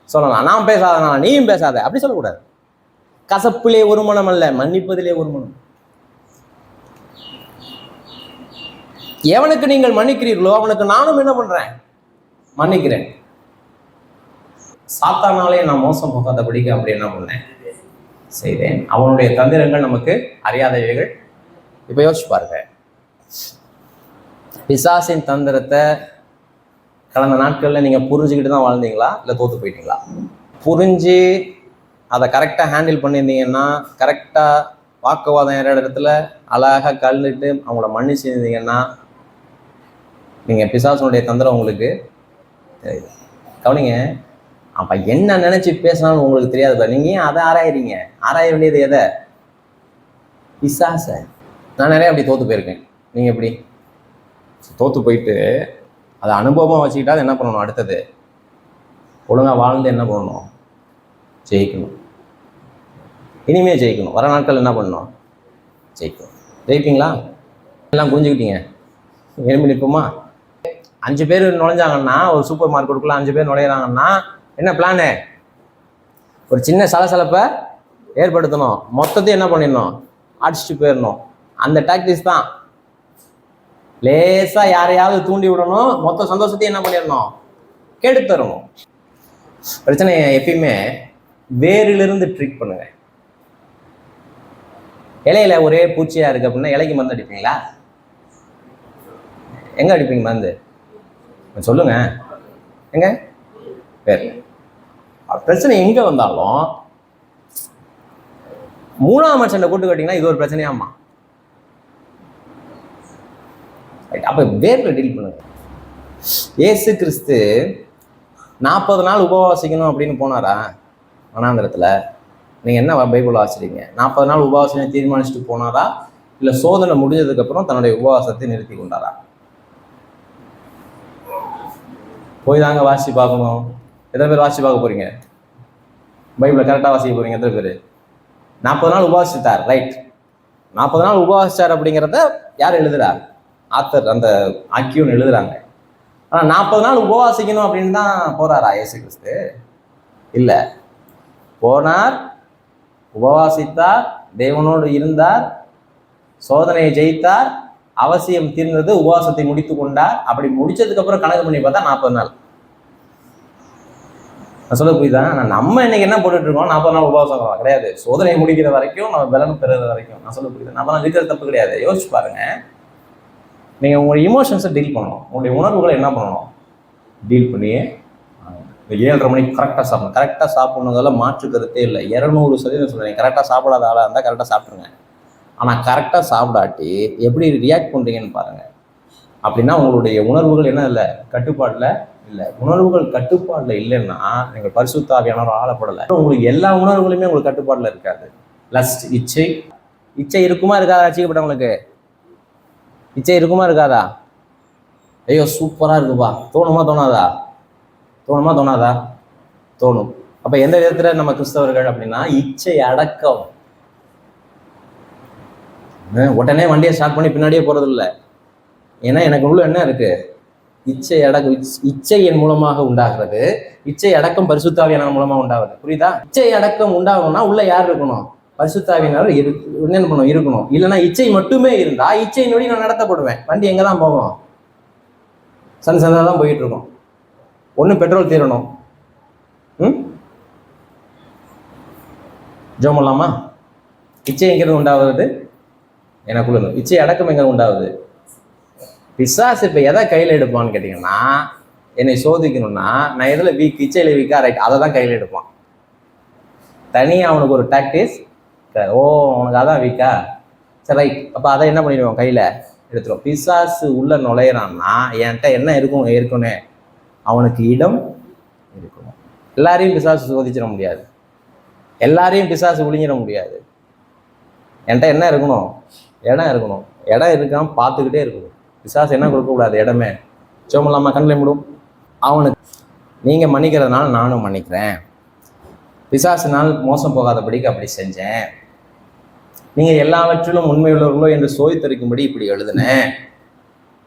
Speaker 1: சொல்லலாம், நான் பேசாதனால நீயும் பேசாத. அப்படி சொல்லக்கூடாது. கசப்பிலே ஒரு மனம் அல்ல, மன்னிப்பதிலே ஒரு மனம். எவனுக்கு நீங்கள் மன்னிக்கிறீர்களோ அவனுக்கு நானும் என்ன பண்றேன்? மன்னிக்கிறேன். சாத்தானாலே நான் மோசம் போகாதபடிக்கு அப்படி என்ன பண்ணேன்? செய்தேன். அவனுடைய தந்திரங்கள் நமக்கு அறியாதவைகள். இப்ப யோசிச்சு பாருங்க, பிசாசின் தந்திரத்தை கடந்த நாட்களில் நீங்கள் புரிஞ்சுக்கிட்டு தான் வாழ்ந்தீங்களா, இல்லை தோற்று போயிட்டீங்களா? புரிஞ்சு அதை கரெக்டாக ஹேண்டில் பண்ணியிருந்தீங்கன்னா, கரெக்டாக வாக்குவாதம் ஏற இடத்துல அழகாக கலந்துட்டு அவங்கள மன்னிச்சிருந்தீங்கன்னா, நீங்கள் பிசாசனுடைய தந்திரம் உங்களுக்கு தெரியுது. கவனிங்க, அப்போ என்ன நினச்சி பேசினாலும் உங்களுக்கு தெரியாது. நீங்கள் ஏன் அதை ஆராயிறீங்க? ஆராய வேண்டியது எதை? பிசாசை. நான் நிறைய அப்படி தோற்று போயிருக்கேன். நீங்கள் எப்படி தோற்று போயிட்டு அதை அனுபவமாக வச்சுக்கிட்டா என்ன பண்ணணும்? அடுத்தது ஒழுங்காக வாழ்ந்து என்ன பண்ணணும்? ஜெயிக்கணும். இனிமே ஜெயிக்கணும். வர நாட்கள் என்ன பண்ணணும்? ஜெயிக்கணும். ஜெயிப்பீங்களா? எல்லாம் புரிஞ்சுக்கிட்டீங்க. எழுப்பி நிற்போமா? 5 பேர் நுழைஞ்சாங்கன்னா, ஒரு சூப்பர் மார்க்கெட்டுக்குள்ள 5 பேர் நுழையிறாங்கன்னா என்ன பிளானு? ஒரு சின்ன சலசலப்பை ஏற்படுத்தணும். மொத்தத்தையும் என்ன பண்ணிடணும்? அடிச்சுட்டு போயிடணும். அந்த டாக்டிக்ஸ் தான். லேசா யாரையாவது தூண்டி விடணும், மொத்த சந்தோஷத்தையும் என்ன பண்ணிடணும்? கெடுத்துடணும். பிரச்சனை எப்பயுமே வேரிலிருந்து ட்ரீட் பண்ணுங்க. இலையில ஒரே பூச்சியா இருக்கு அப்படின்னா இலைக்கு மருந்து அடிப்பீங்களா? எங்க அடிப்பீங்க மருந்து? சொல்லுங்க. எங்க? வேறு. பிரச்சனை எங்க வந்தாலும் 3ஆம் மனுஷன் கூட்டு கட்டிங்கன்னா இது ஒரு பிரச்சனையாமா. அப்ப வேர்ல டீல் பண்ணுங்க. இயேசு கிறிஸ்து 40 நாள் உபவாசிக்கணும் அப்படின்னு போனாரா வனாந்திரத்துல? நீங்க என்ன பைபிள் வாசிக்கிறீங்க? 40 நாள் உபவாசம் தீர்மானிச்சுட்டு போனாரா, இல்ல சோதனை முடிஞ்சதுக்கு அப்புறம் தன்னுடைய உபவாசத்தை நிறுத்தி கொண்டாரா? போய் தாங்க வாசி பார்க்கணும். எத்தனை பேர் வாசி பார்க்க போறீங்க? பைபிளை கரெக்டா வாசிக்க போறீங்க எத்தனை பேர்? 40 நாள் உபவாசித்தார், ரைட். 40 நாள் உபவாசித்தார் அப்படிங்கிறத யார் எழுதுறா? ஆத்தர், அந்த ஆக்கியோன்னு எழுதுறாங்க. ஆனால் 40 நாள் உபவாசிக்கணும் அப்படின்னு தான் போறாரா இயேசு கிறிஸ்து? இல்லை. போனார், உபவாசித்தார், தேவனோடு இருந்தார், சோதனையை ஜெயித்தார், அவசியம் தீர்ந்தது, உபவாசத்தை முடித்து கொண்டார். அப்படி முடிச்சதுக்கு அப்புறம் கணக்கு பண்ணி பார்த்தா 40 நாள். நான் சொல்ல புரியுதா? நம்ம இன்னைக்கு என்ன போட்டுட்டு இருக்கோம்? 40 நாள் உபவாசம் கிடையாது. சோதனையை முடிக்கிற வரைக்கும், நம்ம பலன் பெறுற வரைக்கும். நான் சொல்ல புரியுதா? நம்ம இருக்கிற தப்பு கிடையாது. யோசிச்சு பாருங்க. நீங்கள் உங்களுடைய இமோஷன்ஸை டீல் பண்ணணும். உங்களுடைய உணர்வுகளை என்ன பண்ணணும்? டீல் பண்ணியே இந்த 7:30 மணிக்கு கரெக்டாக சாப்பிடணும். கரெக்டாக சாப்பிட்ணுங்கிறதுல மாற்று கருத்தே இல்லை. 200% சொல்கிறேன். கரெக்டாக சாப்பிடாத ஆளாக இருந்தால் கரெக்டாக சாப்பிட்ருங்க. ஆனால் கரெக்டாக சாப்பிடாட்டி எப்படி ரியாக்ட் பண்ணுறீங்கன்னு பாருங்கள். அப்படின்னா உங்களுடைய உணர்வுகள் என்ன இல்லை? கட்டுப்பாட்டில் இல்லை. உணர்வுகள் கட்டுப்பாட்டில் இல்லைன்னா நீங்கள் பரிசுத்த ஆவியானவர் ஆளப்படலை. உங்களுக்கு எல்லா உணர்வுகளுமே உங்களுக்கு கட்டுப்பாட்டில் இருக்காது. லஸ்ட், இச்சை இருக்குமா இருக்காதா? ரசிக்கப்பட்டவங்களுக்கு இச்சை இருக்குமா இருக்காதா? ஐயோ சூப்பராக இருக்குப்பா தோணுமா தோணாதா? தோணும். அப்போ எந்த விதத்தில் நம்ம கிறிஸ்தவர்கள் அப்படின்னா இச்சை அடக்கம். உடனே வண்டியை ஸ்டார்ட் பண்ணி பின்னாடியே போகிறது இல்லை. ஏன்னா எனக்கு உள்ள என்ன இருக்கு? இச்சை அடக்கம். இச்சை என் மூலமாக உண்டாகிறது. இச்சை அடக்கம் பரிசுத்த ஆவியானவர் மூலமாக உண்டாகுது. புரியுதா? இச்சை அடக்கம் உண்டாகணும்னா உள்ள யார் இருக்கணும்? பரிசுத்த ஆவியானவர் என்ன பண்ணணும்? இருக்கணும். இல்லைன்னா இச்சை மட்டுமே இருந்தா இச்சை நொடி நான் நடத்தப்படுவேன். வண்டி எங்கே தான் போகும்? சந்தா தான் போயிட்டு இருக்கோம். ஒன்று பெட்ரோல் தீரணும். ஜோம் பண்ணலாமா? இச்சை எங்கிறது உண்டாவது? எனக்குள்ள இச்சை அடக்கம் எங்க உண்டாகுது? பிசாசு இப்போ எதை கையில் எடுப்பான்னு கேட்டிங்கன்னா, என்னை சோதிக்கணும்னா நான் எதில் வீக், இச்சையில் வீக்கா, ரைட், அதை தான் கையில் எடுப்பான். தனியாக அவனுக்கு ஒரு டாக்டிஸ். ஓ உனக்கு அதான் வீக்கா, சரி ரைட், அப்போ அதை என்ன பண்ணிடுவோம், கையில் எடுத்துரும். பிசாசு உள்ள நுழையிறான்னா என்கிட்ட என்ன இருக்கும் ஏற்கனவே, அவனுக்கு இடம் இருக்கணும். எல்லாரையும் பிசாசு சோதிச்சிட முடியாது, எல்லாரையும் பிசாசு விழுங்கிட முடியாது. என்கிட்ட என்ன இருக்கணும், இடம் இருக்கணும். இடம் இருக்காம பார்த்துக்கிட்டே இருக்கணும். பிசாசு என்ன கொடுக்கக்கூடாது, இடமே. சோம் இல்லாமல் கண்ணில் விடும். அவனுக்கு நீங்கள் மன்னிக்கிறதுனால நானும் மன்னிக்கிறேன், பிசாசுனால் மோசம் போகாதபடிக்கு அப்படி செஞ்சேன், நீங்கள் எல்லாவற்றிலும் உண்மையுள்ளவர்களோ என்று சோதித்தரிக்கும்படி இப்படி எழுதுனேன்.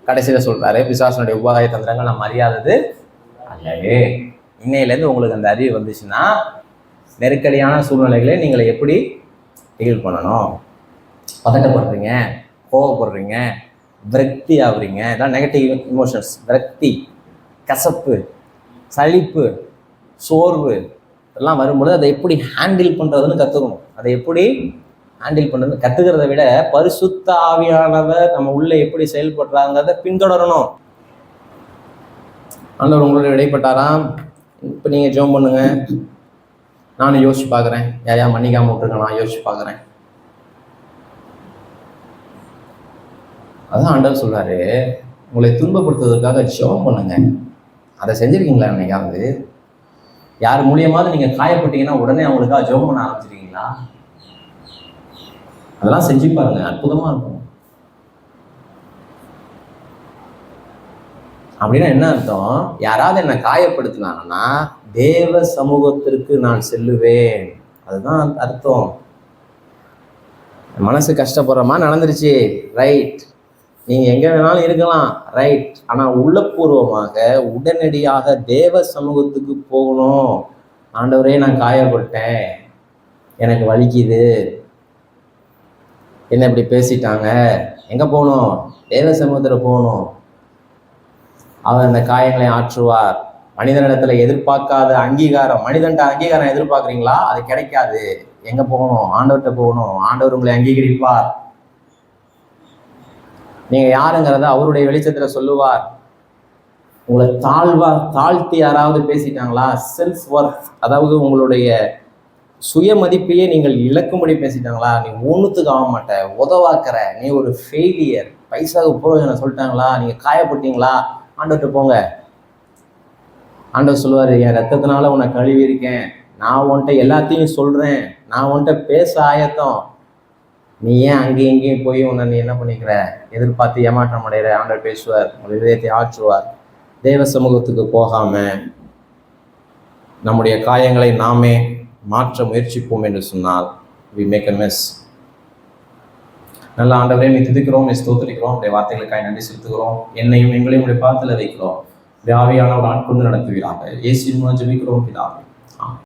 Speaker 1: கடைசியில் சொல்கிறாரு, பிசாசனுடைய உபாய தந்திரங்கள் நான் அறியாதது அல்லவே. இன்னையிலேருந்து உங்களுக்கு அந்த அறிவு வந்துச்சுன்னா நெருக்கடியான சூழ்நிலைகளை நீங்கள் எப்படி டீல் பண்ணணும். பதட்டப்படுறீங்க, கோவப்படுறீங்க, விரக்தி ஆகுறீங்க, இதான் நெகட்டிவ் இமோஷன்ஸ். விரக்தி, கசப்பு, சலிப்பு, சோர்வு இதெல்லாம் வரும்பொழுது அதை எப்படி ஹேண்டில் பண்ணுறதுன்னு கற்றுக்கணும். அதை எப்படி ஹேண்டில் பண்ணுறது கற்றுக்கிறத விட பரிசுத்த ஆவியானவர் நம்ம உள்ளே எப்படி செயல்படுறாங்கிறத பின்தொடரணும். ஆண்டவர் உங்களோட இடைப்பட்டாராம். இப்போ நீங்கள் ஜெபம் பண்ணுங்க, நானும் யோசிச்சு பார்க்குறேன், யாரையா மன்னிக்காமல் விட்டுருக்கேன், நான் யோசிச்சு பார்க்குறேன். அதான் ஆண்டவர் சொல்றாரு, உங்களை துன்பப்படுத்துவதற்காக ஜெபம் பண்ணுங்க. அதை செஞ்சிருக்கீங்களா? என்னைக்காவது யார் மூலியமாவது நீங்க காயப்பட்டீங்கன்னா உடனே அவங்களுக்காக ஜெபம் பண்ண ஆரம்பிச்சிருக்கீங்களா? அதெல்லாம் செஞ்சு பாருங்க, அற்புதமா இருக்கும். அப்படின்னா என்ன அர்த்தம்? யாராவது என்னை காயப்படுத்தினாங்கன்னா தேவ சமூகத்திற்கு நான் செல்லுவேன், அதுதான் அர்த்தம். மனசு கஷ்டப்படுறமா நடந்துருச்சு, ரைட், நீங்கள் எங்கே வேணாலும் இருக்கலாம், ரைட், ஆனால் உள்ளபூர்வமாக உடனடியாக தேவ சமூகத்துக்கு போகணும். ஆண்டவரே நான் காயப்பட்டேன், எனக்கு வலிக்குது, என்ன இப்படி பேசிட்டாங்க, எங்கே போகணும்? தேவ சமூகத்தில் போகணும். அவர் அந்த காயங்களை ஆற்றுவார். மனிதனிடத்தில் எதிர்பார்க்காத அங்கீகாரம், மனிதன்ட்ட அங்கீகாரம் எதிர்பார்க்குறீங்களா? அது கிடைக்காது. எங்கே போகணும்? ஆண்டவர்கிட்ட போகணும். ஆண்டவர் உங்களை அங்கீகரிப்பார். நீங்கள் யாருங்கிறத அவருடைய வெளிச்சத்தில் சொல்லுவார். உங்களை தாழ்த்தி யாராவது பேசிட்டாங்களா? செல்ஃப் ஒர்த், அதாவது உங்களுடைய சுய மதிப்பையே நீங்கள் இழக்கும்படி பேசிட்டாங்களா? நீ ஒன்றுத்துக்கு ஆக மாட்ட, உதவாக்குற, நீ ஒரு ஃபெயிலியர், பைசாவுக்கு புரோஜனம் சொல்லிட்டாங்களா? நீங்கள் காயப்பட்டீங்களா? ஆண்டவர்கிட்ட போங்க. ஆண்டவர் சொல்லுவார், என் ரத்தத்தினால உன்னை கழுவி இருக்கேன், நான் உன்கிட்ட எல்லாத்தையும் சொல்கிறேன், நான் உன்கிட்ட பேச ஆயத்தம், நீ ஏன் அங்கேயும் இங்கேயும் போய் உன்னை நீ என்ன பண்ணிக்கிற, எதிர்பார்த்து ஏமாற்றம் அடைகிற? ஆண்டவர் பேசுவார், உங்கள் இதயத்தை ஆற்றுவார். தேவ சமூகத்துக்கு போகாமல் நம்முடைய காயங்களை நாமே மாற்ற முயற்சிப்போம் என்று சொன்னால் we make a mess. நல்ல ஆண்டவரே, நீ துதிக்கிறோம், நீ ஸ்தோத்திரிக்கிறோம், உடைய வார்த்தைகளுக்காக நன்றி செலுத்துகிறோம். என்னையும் எங்களையும் உடைய பாதத்தில் வைக்கிறோம். ஆவியானவர் ஆட்கொண்டு நடத்துவீராக. இயேசுவின் மூலம் ஜெபிக்கிறோம் பிதாவே.